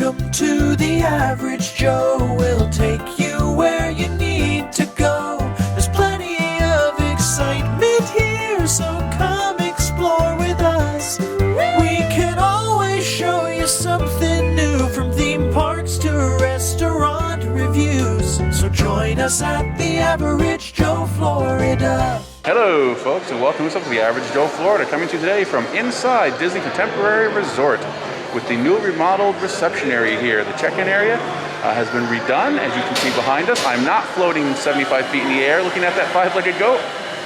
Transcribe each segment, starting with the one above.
Welcome to the Average Joe. We'll take you where you need to go. There's plenty of excitement here, so come explore with us. We can always show you something new, from theme parks to restaurant reviews. So join us at the Average Joe, Florida. Hello folks, and welcome to the Average Joe, Florida, coming to you today from inside Disney Contemporary Resort with the newly remodeled reception area here. The check-in area has been redone, as you can see behind us. I'm not floating 75 feet in the air looking at that five-legged goat.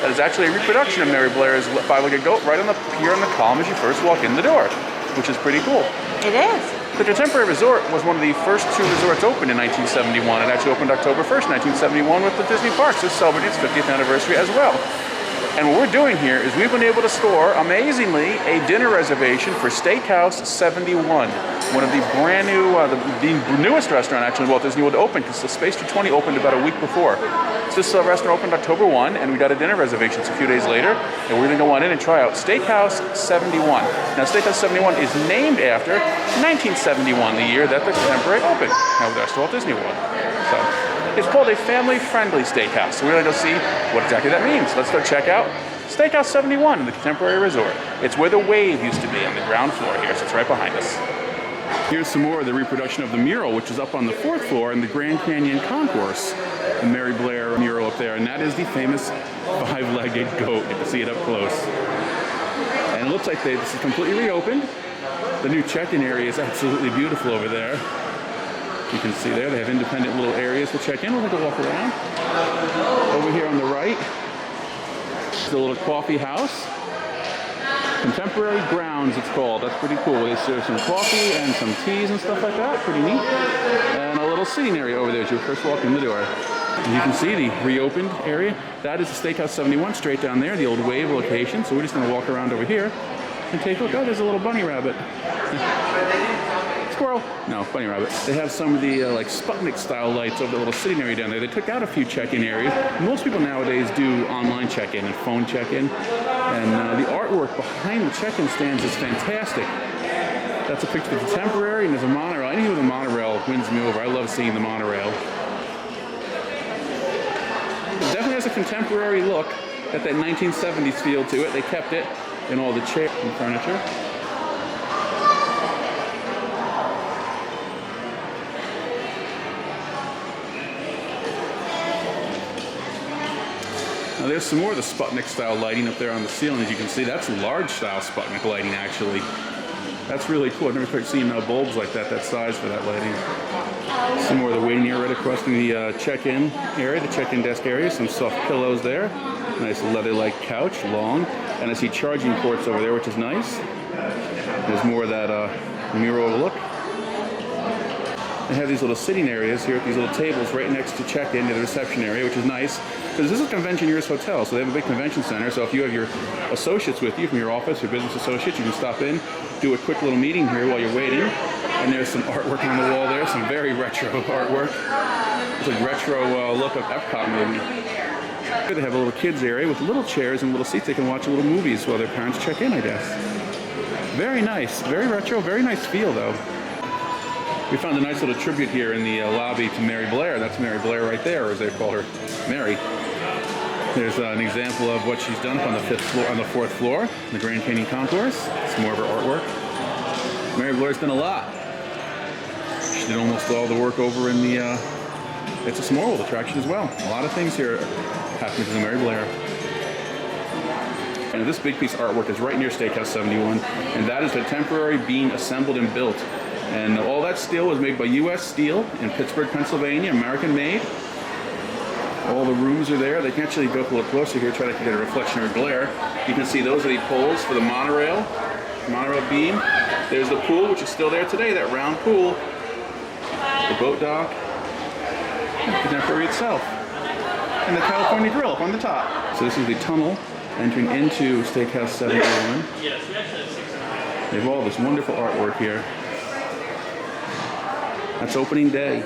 That is actually a reproduction of Mary Blair's five-legged goat right on the pier on the column as you first walk in the door, which is pretty cool. It is. The Contemporary Resort was one of the first two resorts opened in 1971. It actually opened October 1st, 1971 with the Disney Parks to celebrate its 50th anniversary as well. And what we're doing here is we've been able to score, amazingly, a dinner reservation for Steakhouse 71, one of the brand new, the newest restaurant actually Walt Disney World opened, because the Space 220 opened about a week before. So this restaurant opened October 1, and we got a dinner reservation a few days later, and we're going to go on in and try out Steakhouse 71. Now, Steakhouse 71 is named after 1971, the year that the Contemporary opened. Now, that's Walt Disney World. So it's called a family-friendly steakhouse. So we're going to go see what exactly that means. Let's go check out Steakhouse 71 in the Contemporary Resort. It's where the Wave used to be on the ground floor here, so it's right behind us. Here's some more of the reproduction of the mural, which is up on the 4th floor in the Grand Canyon Concourse. The Mary Blair mural up there, and that is the famous five-legged goat. You can see it up close. And it looks like this is completely reopened. The new check-in area is absolutely beautiful over there. You can see there, they have independent little areas to check in. We'll take a walk around. Over here on the right, is a little coffee house. Contemporary Grounds, it's called. That's pretty cool. They serve some coffee and some teas and stuff like that. Pretty neat. And a little seating area over there as you first walk in the door. And you can see the reopened area. That is the Steakhouse 71 straight down there, the old Wave location. So we're just going to walk around over here and take a look. Oh, there's a little bunny rabbit. Squirrel. No, bunny rabbit. They have some of the like Sputnik style lights over the little sitting area down there. They took out a few check-in areas. Most people nowadays do online check-in and phone check-in. And the artwork behind the check-in stands is fantastic. That's a picture of the Contemporary, and there's a monorail. Anything with a monorail wins me over. I love seeing the monorail. It definitely has a contemporary look. Got that 1970s feel to it. They kept it in all the chairs and furniture. Now there's some more of the Sputnik style lighting up there on the ceiling. As you can see, that's large style Sputnik lighting actually. That's really cool. I've never quite seen bulbs like that size for that lighting. Some more of the waiting area right across from the check-in area, the check-in desk area. Some soft pillows there. Nice leather-like couch, long. And I see charging ports over there, which is nice. There's more of that mural look. They have these little sitting areas here at these little tables right next to check-in to the reception area, which is nice. Because this is a Convention Years Hotel, so they have a big convention center. So if you have your associates with you from your office, your business associates, you can stop in, do a quick little meeting here while you're waiting. And there's some artwork on the wall there, some very retro artwork. It's a retro look of Epcot maybe. Here they have a little kids area with little chairs and little seats. They can watch little movies while their parents check in, I guess. Very nice, very retro, very nice feel though. We found a nice little tribute here in the lobby to Mary Blair. That's Mary Blair right there, or as they call her, Mary. There's an example of what she's done up on the 5th floor, on the 4th floor, the Grand Canyon Concourse. Some more of her artwork. Mary Blair's done a lot. She did almost all the work over in the It's a Small World attraction as well. A lot of things here happen to Mary Blair. And this big piece of artwork is right near Steakhouse 71, and that is the Contemporary being assembled and built. And all that steel was made by U.S. Steel in Pittsburgh, Pennsylvania, American made. All the rooms are there. They can actually go a little closer here, try to get a reflection or glare. You can see those are the poles for the monorail beam. There's the pool, which is still there today, that round pool. The boat dock, and the Contemporary itself. And the California Grill up on the top. So this is the tunnel entering into Steakhouse 71. They have all this wonderful artwork here. That's opening day.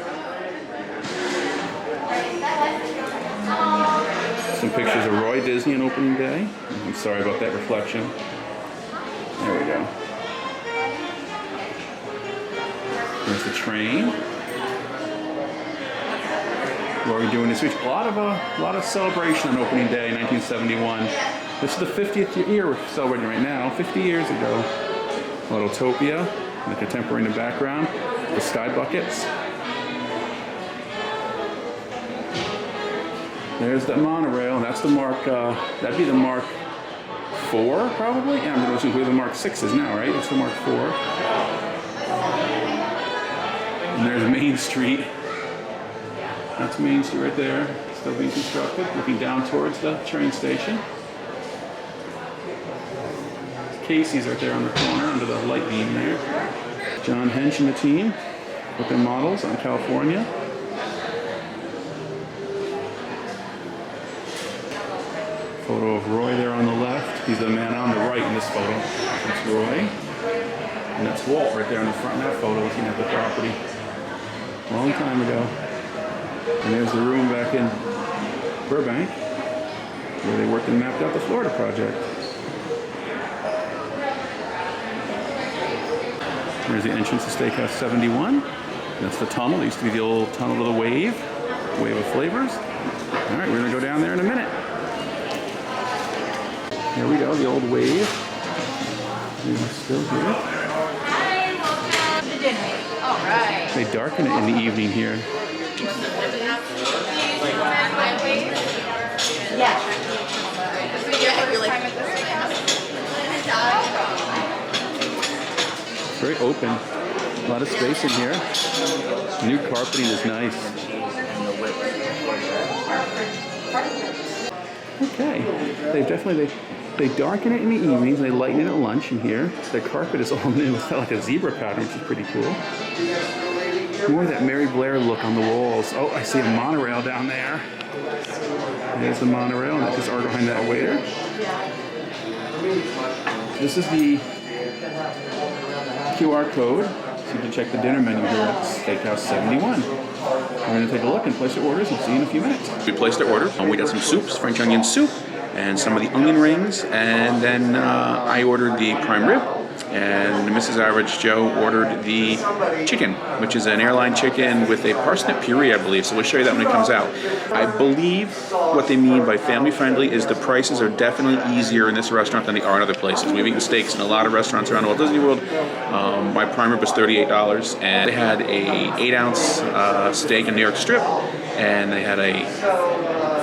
Some pictures of Roy Disney on opening day. I'm sorry about that reflection. There we go. There's the train. What are we doing this week? A lot of celebration on opening day, 1971. This is the 50th year we're celebrating right now. 50 years ago. Autotopia, the contemporary in the background. The sky buckets. There's the monorail. That's the Mark. That'd be the Mark 4, probably. Yeah, I'm going to where the Mark 6 is now, right? It's the Mark 4. And there's Main Street. That's Main Street right there, still being constructed, looking down towards the train station. Casey's right there on the corner under the light beam there. John Hench and the team with their models on California. Photo of Roy there on the left. He's the man on the right in this photo. That's Roy. And that's Walt right there in the front of that photo looking at the property. Long time ago. And there's the room back in Burbank where they worked and mapped out the Florida project. There's the entrance to Steakhouse 71. That's the tunnel. It used to be the old tunnel of the Wave of Flavors. All right, we're going to go down there in a minute. Here we go, the old Wave. We're still here. All right. They darken it in the evening here. Yeah. Very open. A lot of space in here. New carpeting is nice. Okay. They darken it in the evenings and they lighten it at lunch in here. The carpet is all new. It's like a zebra pattern, which is pretty cool. More of that Mary Blair look on the walls. Oh, I see a monorail down there. There's the monorail, and that's just art behind that waiter. This is the QR code, so you can check the dinner menu here at Steakhouse 71. We're going to take a look and place our orders and see you in a few minutes. We placed our order, and we got some soups, French onion soup, and some of the onion rings, and then I ordered the prime rib. And Mrs. Average Joe ordered the chicken, which is an airline chicken with a parsnip puree, I believe. So we'll show you that when it comes out. I believe what they mean by family friendly is the prices are definitely easier in this restaurant than they are in other places. We've eaten steaks in a lot of restaurants around Walt Disney World. My prime rib was $38, and they had a 8-ounce steak in New York strip, and they had a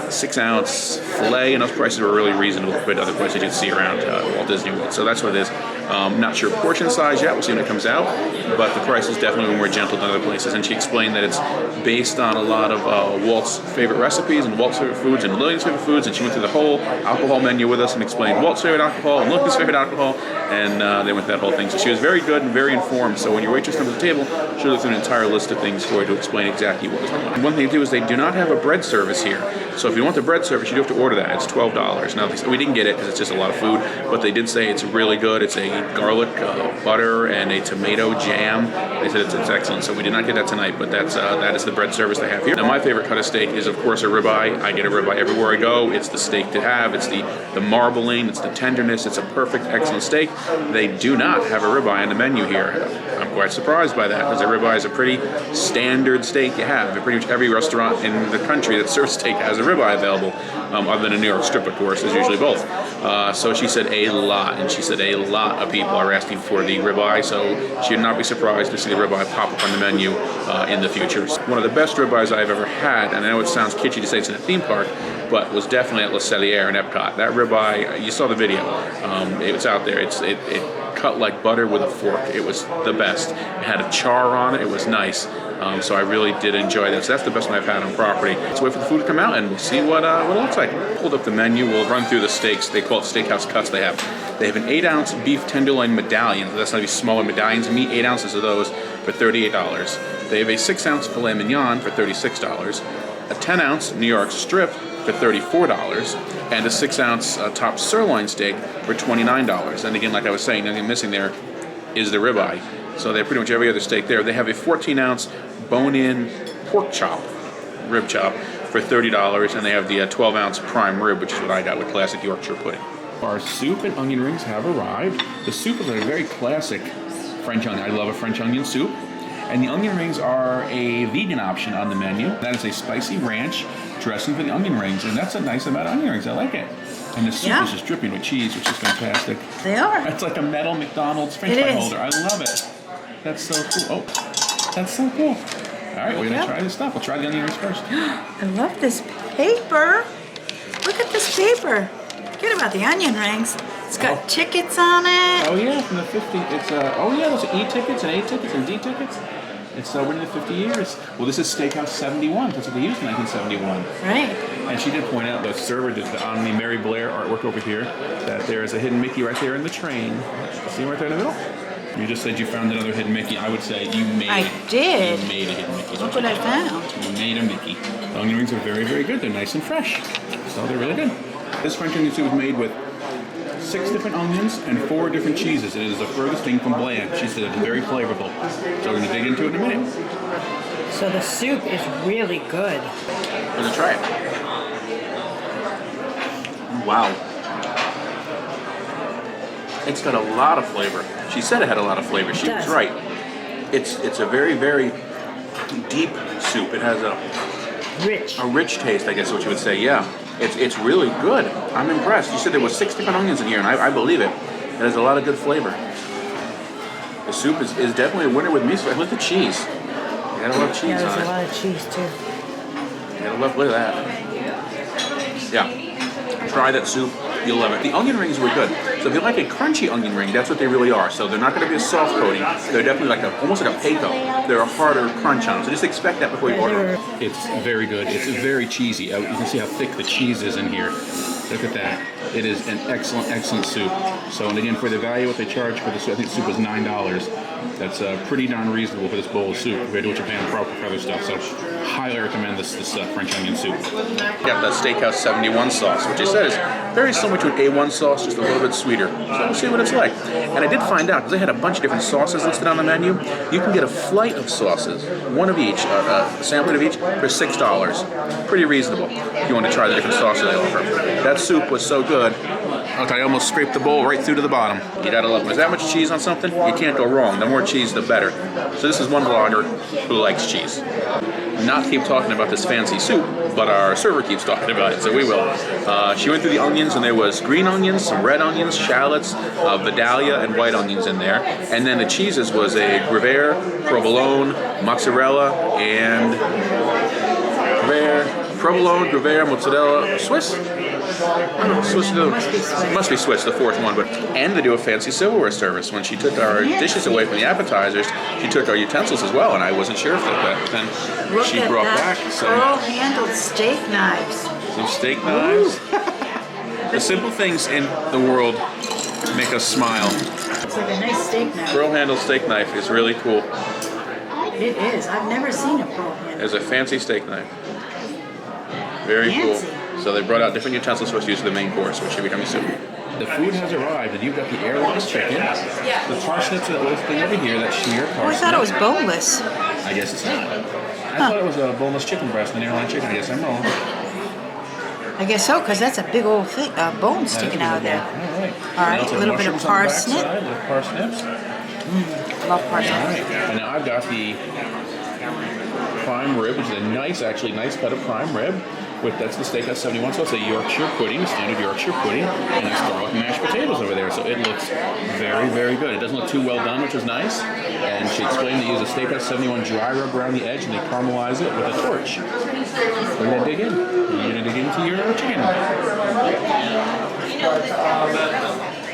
6-ounce filet, and those prices were really reasonable compared to other places you'd see around Walt Disney World. So that's what it is. Not sure portion size yet, we'll see when it comes out, but the price is definitely more gentle than other places. And she explained that it's based on a lot of Walt's favorite recipes and Walt's favorite foods and Lillian's favorite foods, and she went through the whole alcohol menu with us and explained Walt's favorite alcohol and Lillian's favorite alcohol, and they went through that whole thing. So she was very good and very informed, so when your waitress comes to the table, she'll look through an entire list of things for you to explain exactly what was going on. And one thing they do is they do not have a bread service here. So if you want the bread service, you do have to order that. It's $12. Now, we didn't get it because it's just a lot of food, but they did say it's really good. It's a garlic butter and a tomato jam. They said it's excellent. So we did not get that tonight, but that is the bread service they have here. Now, my favorite cut of steak is, of course, a ribeye. I get a ribeye everywhere I go. It's the steak to have. It's the marbling. It's the tenderness. It's a perfect, excellent steak. They do not have a ribeye on the menu here. I'm quite surprised by that because a ribeye is a pretty standard steak you have. Pretty much every restaurant in the country that serves steak has a ribeye available, other than a New York strip, of course. There's usually both. So she said a lot, and she said a lot of people are asking for the ribeye, so she would not be surprised to see the ribeye pop up on the menu in the future. One of the best ribeyes I've ever had, and I know it sounds kitschy to say it's in a theme park, but was definitely at Le Cellier in Epcot. That ribeye, you saw the video. It's out there. It cut like butter with a fork. It was the best. It had a char on it. It was nice. So I really did enjoy that. So that's the best one I've had on property. Let's wait for the food to come out and we'll see what it looks like. Pulled up the menu. We'll run through the steaks. They call it Steakhouse cuts they have. They have an 8-ounce beef tenderloin medallion. That's not these smaller medallions. Meat, 8 ounces of those for $38. They have a 6-ounce Filet Mignon for $36. A 10-ounce New York strip for $34, and a 6-ounce top sirloin steak for $29. And again, like I was saying, nothing missing there is the ribeye. So they have pretty much every other steak there. They have a 14-ounce bone-in pork chop, rib chop, for $30, and they have the 12-ounce prime rib, which is what I got with classic Yorkshire pudding. Our soup and onion rings have arrived. The soup is a very classic French onion. I love a French onion soup. And the onion rings are a vegan option on the menu. That is a spicy ranch dressing for the onion rings, and that's a nice amount of onion rings. I like it. And the soup is just dripping with cheese, which is fantastic. They are. It's like a metal McDonald's French fry holder. I love it. That's so cool. Oh, that's so cool. All right, we're gonna try this stuff. We'll try the onion rings first. I love this paper. Look at this paper. Forget about the onion rings. It's got tickets on it. Oh yeah, from the 50. It's oh yeah, those are E tickets and A tickets and D tickets. It's over in the 50 years. Well, this is Steakhouse 71. That's what they used in 1971. Right. And she did point out, the server did on the Mary Blair artwork over here, that there is a hidden Mickey right there in the train. See him right there in the middle? You just said you found another hidden Mickey. I would say you made I did. You made a hidden Mickey. Look what I found. You made a Mickey. The onion rings are very, very good. They're nice and fresh. So they're really good. This French onion soup was made with 6 different onions and 4 different cheeses. It is the furthest thing from bland. She said it's very flavorful. So we're going to dig into it in a minute. So the soup is really good. We're going to try it. Wow. It's got a lot of flavor. She said it had a lot of flavor. She was right. It's a very, very deep soup. It has a rich taste, I guess is what you would say. Yeah. It's really good. I'm impressed. You said there was 6 different onions in here, and I believe it. It has a lot of good flavor. The soup is definitely a winner with me. So look at the cheese. You gotta love cheese on it. There's a lot of cheese too. You gotta love, look at that. Yeah. Try that soup. You'll love it. The onion rings were good. So if you like a crunchy onion ring, that's what they really are. So they're not going to be a soft coating. They're definitely like almost like a Payco. They're a harder crunch on them. So just expect that before you order. It's very good. It's very cheesy. You can see how thick the cheese is in here. Look at that. It is an excellent, excellent soup. So, and again, for the value what they charge for the soup, I think the soup was $9. That's pretty darn reasonable for this bowl of soup compared to what you're paying for other stuff. So, highly recommend this French onion soup. Got the Steakhouse 71 sauce, which they said is very similar to an A1 sauce, just a little bit sweeter. So we'll see what it's like. And I did find out, because they had a bunch of different sauces listed on the menu, you can get a flight of sauces, one of each, a sampling of each, for $6. Pretty reasonable if you want to try the different sauces they offer. That soup was so good, I almost scraped the bowl right through to the bottom. You gotta love it. There's that much cheese on something, you can't go wrong. The more cheese, the better. So this is one vlogger who likes cheese. Not keep talking about this fancy soup, but our server keeps talking about it, so we will. She went through the onions, and there was green onions, some red onions, shallots, Vidalia, and white onions in there. And then the cheeses was a Gruyere, provolone, mozzarella, and provolone, Gruyere, mozzarella, Swiss? I don't know, Swiss, must be Swiss, the 4th one. But and they do a fancy silverware service. When she took our dishes away from the appetizers, she took our utensils as well, and I wasn't sure if that. But then she brought back some pearl-handled steak knives. Some steak knives. The simple things in the world make us smile. It's like a nice steak knife. Pearl-handled steak knife is really cool. It is. I've never seen a pearl-handled. It's a fancy steak knife. Very cool. So they brought out different utensils for us to use for the main course, which should be coming soon. The food has arrived, and you've got the airlines chicken, the parsnips that was thing over here, that sheer parsnip. Oh, I thought it was boneless. I guess it's not. I thought it was a boneless chicken breast and an airline chicken. I guess I'm wrong. I guess so, because that's a big old thing, bone sticking out of there. All right, a little bit of parsnip. Parsnips. Love parsnips. All right, and now I've got the prime rib, which is a nice cut of prime rib. That's the Steakhouse 71 sauce, a Yorkshire pudding, standard Yorkshire pudding, and there's garlic and mashed potatoes over there. So it looks very, very good. It doesn't look too well done, which is nice. And she explained they use a Steakhouse 71 dry rub around the edge, and they caramelize it with a torch. We're going to dig in. You're going to dig into your chicken.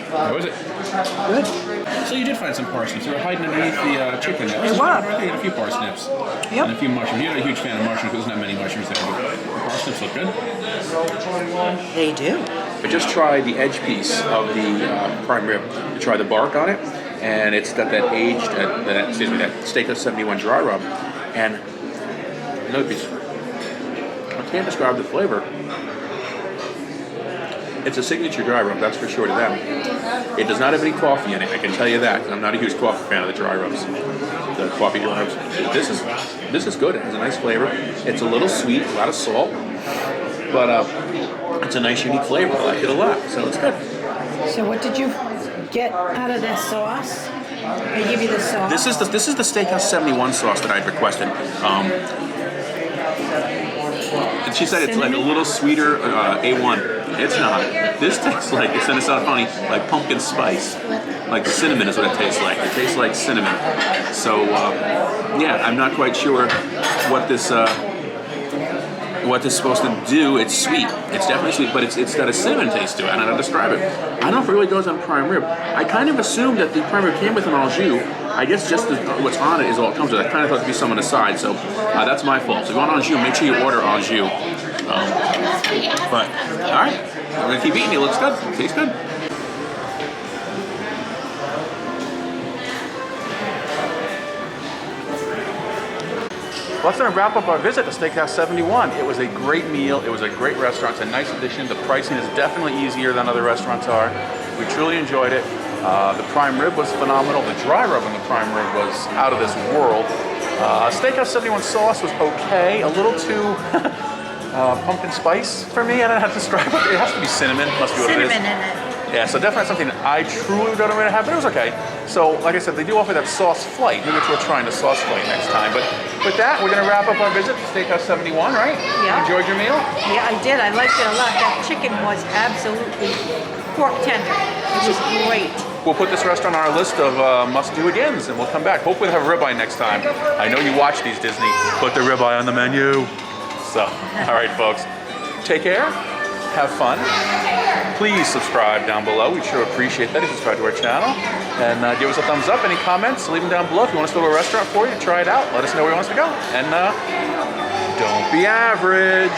How is it? Good. So you did find some parsnips. They were hiding underneath the chicken. They were. Right, they had a few parsnips. Yep. And a few mushrooms. You're not a huge fan of mushrooms because there's not many mushrooms there. But the parsnips look good. They do. I just tried the edge piece of the prime rib. To try the bark on it, and it's got that aged, that Steakhouse 71 dry rub, and another piece. I can't describe the flavor. It's a signature dry rub, that's for sure to them. It does not have any coffee in it, I can tell you that. I'm not a huge coffee fan of the dry rubs, the coffee dry rubs. This is good. It has a nice flavor. It's a little sweet, a lot of salt, but it's a nice, unique flavor. I like it a lot, so it's good. So what did you get out of this sauce? They give you the sauce. This is the Steakhouse 71 sauce that I'd requested. And she said it's like a little sweeter A1. It's not. This tastes like, it's gonna sound funny, like pumpkin spice. Like cinnamon is what it tastes like. It tastes like cinnamon. So yeah, I'm not quite sure what this is supposed to do. It's sweet. It's definitely sweet, but it's got a cinnamon taste to it. I don't know how to describe it. I don't know if it really goes on prime rib. I kind of assumed that the prime rib came with an au jus. I guess just what's on it is all it comes with. I kind of thought there'd be some on the side, so that's my fault. So if you want au jus, make sure you order au jus. But all right, I'm gonna keep eating. It looks good. It tastes good. Let's then wrap up our visit to Steakhouse 71. It was a great meal. It was a great restaurant. It's a nice addition. The pricing is definitely easier than other restaurants are. We truly enjoyed it. The prime rib was phenomenal. The dry rub on the prime rib was out of this world. Steakhouse 71 sauce was okay. A little too pumpkin spice for me. I don't know how to describe it. It has to be cinnamon. Must be what it is. Cinnamon in it. Yeah, so definitely something that I truly don't know where to have, but it was okay. So, like I said, they do offer that sauce flight. Maybe it's worth trying the sauce flight next time. But with that, we're going to wrap up our visit to Steakhouse 71, right? Yeah. You enjoyed your meal? Yeah, I did. I liked it a lot. That chicken was absolutely pork tender. It was great. We'll put this restaurant on our list of must-do-agains, and we'll come back. Hopefully we'll have a ribeye next time. I know you watch these, Disney. Put the ribeye on the menu. So, all right, folks. Take care. Have fun. Please subscribe down below. We'd sure appreciate that if you subscribe to our channel. And give us a thumbs up. Any comments, leave them down below. If you want us to go to a restaurant for you, try it out. Let us know where you want us to go. And don't be average.